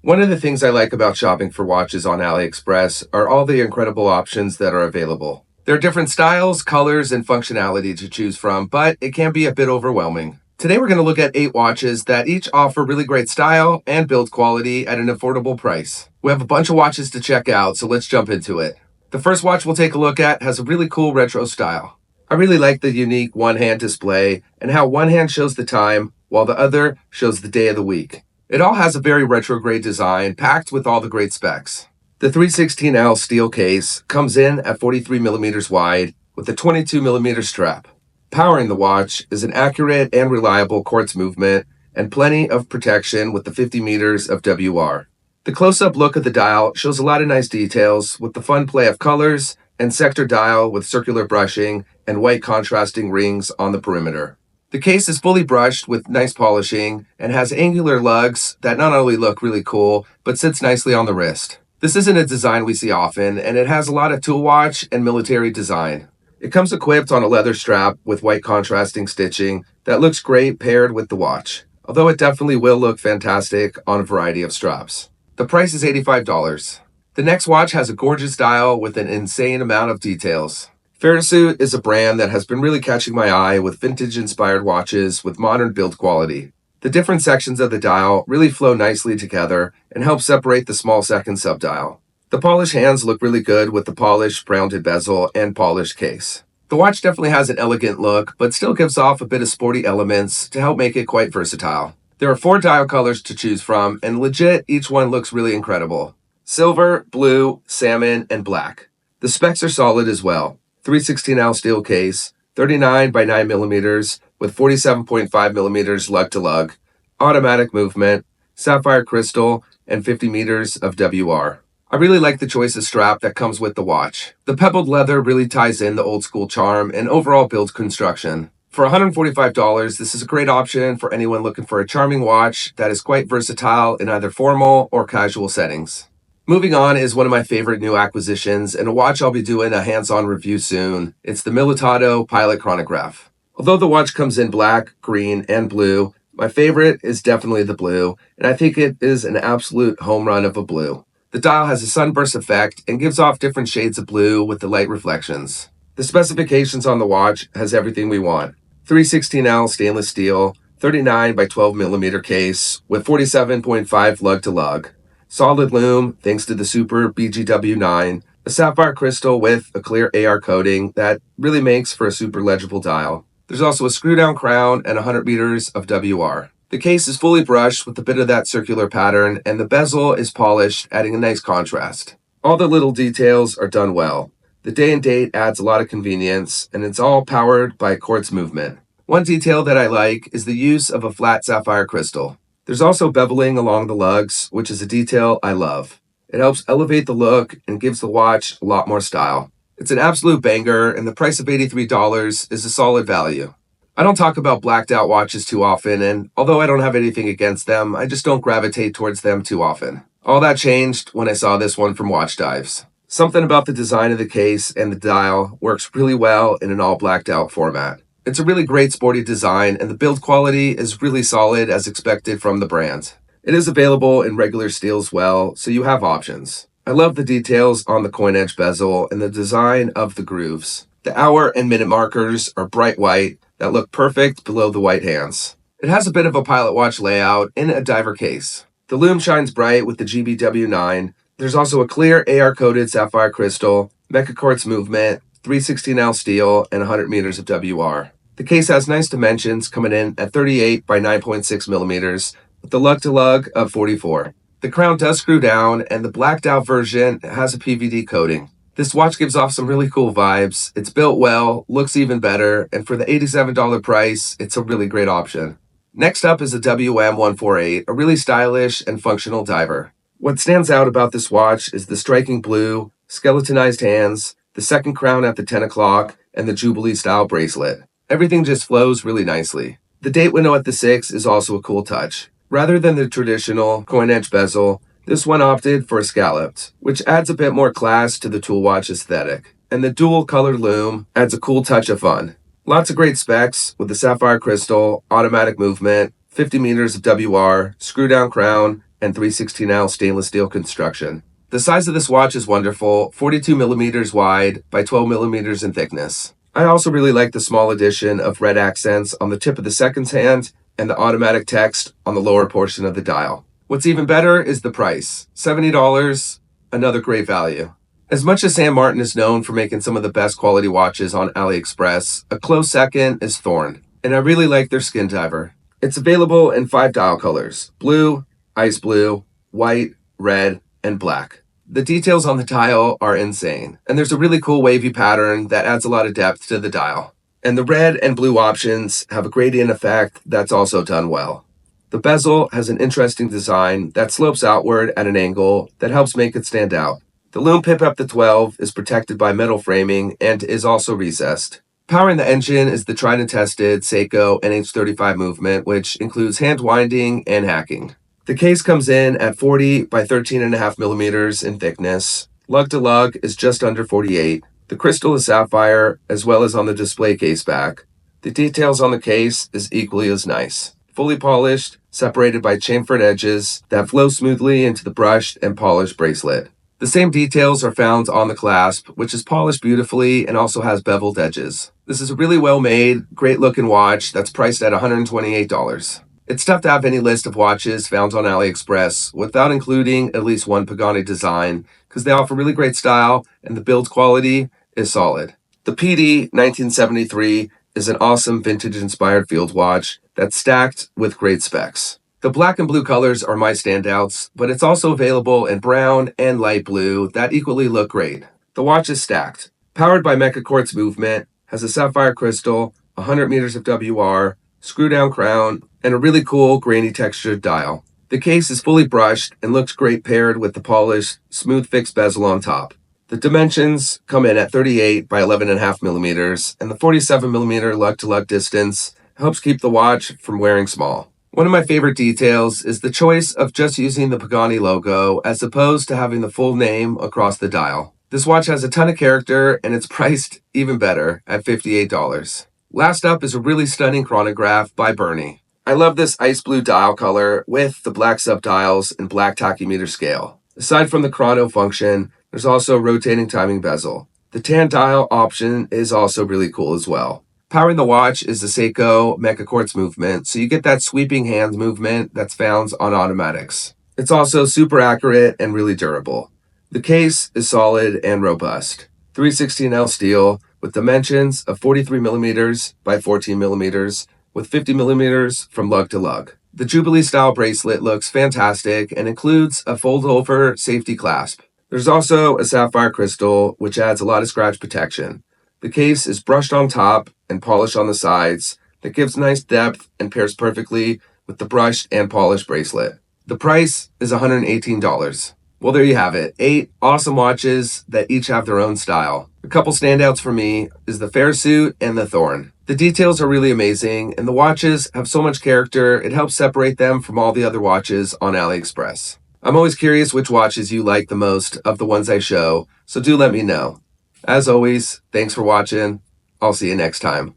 One of the things I like about shopping for watches on AliExpress are all the incredible options that are available. There are different styles, colors, and functionality to choose from, but it can be a bit overwhelming. Today we're going to look at 8 watches that each offer really great style and build quality at an affordable price. We have a bunch of watches to check out, so let's jump into it. The first watch we'll take a look at has a really cool retro style. I really like the unique one-hand display and how one hand shows the time while the other shows the day of the week. It all has a very retrograde design packed with all the great specs. The 316L steel case comes in at 43mm wide with a 22mm strap. Powering the watch is an accurate and reliable quartz movement and plenty of protection with the 50 meters of WR. The close-up look of the dial shows a lot of nice details with the fun play of colors and sector dial with circular brushing and white contrasting rings on the perimeter. The case is fully brushed with nice polishing and has angular lugs that not only look really cool, but sits nicely on the wrist. This isn't a design we see often, and it has a lot of tool watch and military design. It comes equipped on a leather strap with white contrasting stitching that looks great paired with the watch, although it definitely will look fantastic on a variety of straps. The price is $85. The next watch has a gorgeous dial with an insane amount of details. Farasute is a brand that has been really catching my eye with vintage-inspired watches with modern build quality. The different sections of the dial really flow nicely together and help separate the small second subdial. The polished hands look really good with the polished rounded bezel and polished case. The watch definitely has an elegant look, but still gives off a bit of sporty elements to help make it quite versatile. There are 4 dial colors to choose from, and legit, each one looks really incredible. Silver, blue, salmon, and black. The specs are solid as well. 316L steel case, 39 by 9mm with 47.5mm lug to lug, automatic movement, sapphire crystal, and 50 meters of WR. I really like the choice of strap that comes with the watch. The pebbled leather really ties in the old school charm and overall build construction. For $145, this is a great option for anyone looking for a charming watch that is quite versatile in either formal or casual settings. Moving on is one of my favorite new acquisitions and a watch I'll be doing a hands-on review soon. It's the Militado Pilot Chronograph. Although the watch comes in black, green, and blue, my favorite is definitely the blue, and I think it is an absolute home run of a blue. The dial has a sunburst effect and gives off different shades of blue with the light reflections. The specifications on the watch has everything we want. 316L stainless steel, 39 by 12mm case with 47.5 lug to lug. Solid lume thanks to the super BGW9, a sapphire crystal with a clear AR coating that really makes for a super legible dial. There's also a screw down crown and 100 meters of WR. The case is fully brushed with a bit of that circular pattern, and the bezel is polished, adding a nice contrast. All the little details are done well. The day and date adds a lot of convenience, and it's all powered by quartz movement. One detail that I like is the use of a flat sapphire crystal. There's also beveling along the lugs, which is a detail I love. It helps elevate the look and gives the watch a lot more style. It's an absolute banger, and the price of $83 is a solid value. I don't talk about blacked out watches too often, and although I don't have anything against them, I just don't gravitate towards them too often. All that changed when I saw this one from Watchdives. Something about the design of the case and the dial works really well in an all blacked out format. It's a really great sporty design, and the build quality is really solid as expected from the brand. It is available in regular steel as well, so you have options. I love the details on the coin edge bezel and the design of the grooves. The hour and minute markers are bright white that look perfect below the white hands. It has a bit of a pilot watch layout in a diver case. The lume shines bright with the GBW9. There's also a clear AR-coated sapphire crystal, mecha quartz movement, 316L steel, and 100 meters of WR. The case has nice dimensions coming in at 38 by 9.6mm with the lug to lug of 44. The crown does screw down, and the blacked out version has a PVD coating. This watch gives off some really cool vibes. It's built well, looks even better, and for the $87 price, it's a really great option. Next up is a WM148, a really stylish and functional diver. What stands out about this watch is the striking blue, skeletonized hands, the second crown at the 10 o'clock, and the Jubilee style bracelet. Everything just flows really nicely. The date window at the 6 is also a cool touch. Rather than the traditional coin edge bezel, this one opted for a scalloped, which adds a bit more class to the tool watch aesthetic. And the dual colored lume adds a cool touch of fun. Lots of great specs with the sapphire crystal, automatic movement, 50 meters of WR, screw down crown, and 3/16 stainless steel construction. The size of this watch is wonderful, 42 millimeters wide by 12 millimeters in thickness. I also really like the small addition of red accents on the tip of the seconds hand and the automatic text on the lower portion of the dial. What's even better is the price. $70, another great value. As much as San Martin is known for making some of the best quality watches on AliExpress, a close second is Thorn, and I really like their skin diver. It's available in 5 dial colors: blue, ice blue, white, red, and black. The details on the dial are insane, and there's a really cool wavy pattern that adds a lot of depth to the dial. And the red and blue options have a gradient effect that's also done well. The bezel has an interesting design that slopes outward at an angle that helps make it stand out. The lume pip up to 12 is protected by metal framing and is also recessed. Powering the engine is the tried and tested Seiko NH35 movement, which includes hand winding and hacking. The case comes in at 40 by 13.5 millimeters in thickness. Lug to lug is just under 48. The crystal is sapphire, as well as on the display case back. The details on the case is equally as nice. Fully polished, separated by chamfered edges that flow smoothly into the brushed and polished bracelet. The same details are found on the clasp, which is polished beautifully and also has beveled edges. This is a really well-made, great-looking watch that's priced at $128. It's tough to have any list of watches found on AliExpress without including at least one Pagani design, because they offer really great style and the build quality is solid. The PD 1973 is an awesome vintage-inspired field watch that's stacked with great specs. The black and blue colors are my standouts, but it's also available in brown and light blue that equally look great. The watch is stacked. Powered by Mecha Quartz movement, has a sapphire crystal, 100 meters of WR, screw-down crown, and a really cool grainy textured dial. The case is fully brushed and looks great paired with the polished, smooth fixed bezel on top. The dimensions come in at 38 by 11.5 millimeters, and the 47 millimeter lug-to-lug distance helps keep the watch from wearing small. One of my favorite details is the choice of just using the Pagani logo as opposed to having the full name across the dial. This watch has a ton of character and it's priced even better at $58. Last up is a really stunning chronograph by Berny. I love this ice blue dial color with the black subdials and black tachymeter scale. Aside from the chrono function, there's also a rotating timing bezel. The tan dial option is also really cool as well. Powering the watch is the Seiko Mecha Quartz movement, so you get that sweeping hands movement that's found on automatics. It's also super accurate and really durable. The case is solid and robust. 3/16 steel with dimensions of 43 millimeters by 14 millimeters with 50 millimeters from lug to lug. The Jubilee style bracelet looks fantastic and includes a fold-over safety clasp. There's also a sapphire crystal, which adds a lot of scratch protection. The case is brushed on top and polished on the sides. That gives nice depth and pairs perfectly with the brushed and polished bracelet. The price is $118. Well, there you have it. 8 awesome watches that each have their own style. A couple standouts for me is the Farasute and the Thorn. The details are really amazing, and the watches have so much character, it helps separate them from all the other watches on AliExpress. I'm always curious which watches you like the most of the ones I show, so do let me know. As always, thanks for watching. I'll see you next time.